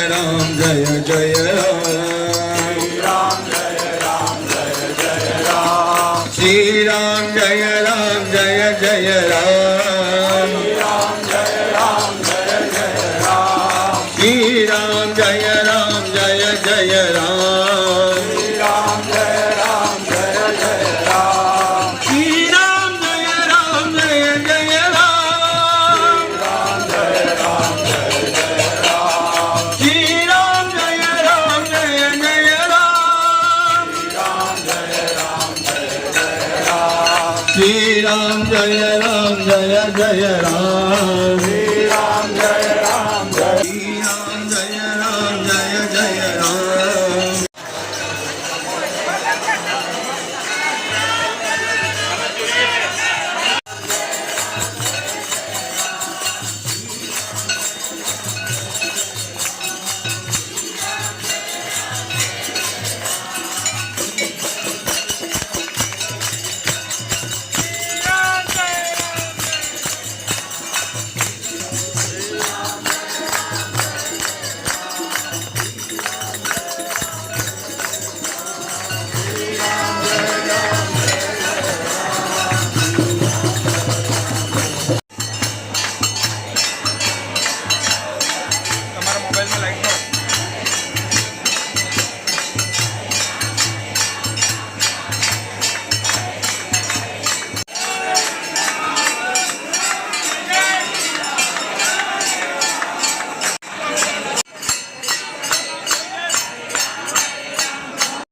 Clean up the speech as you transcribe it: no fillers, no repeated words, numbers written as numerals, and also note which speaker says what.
Speaker 1: Ram Jai Jai Ram Shri Ram Jai Ram Jai Jai Ram Shri Ram Jai Ram Jai Jai Ram Shri Ram Jai Ram Jai Jai Ram Shri Ram Jai Ram Jai Jai Ram Shri Ram Jai Ram Jai Jai Ram Shri Ram Jai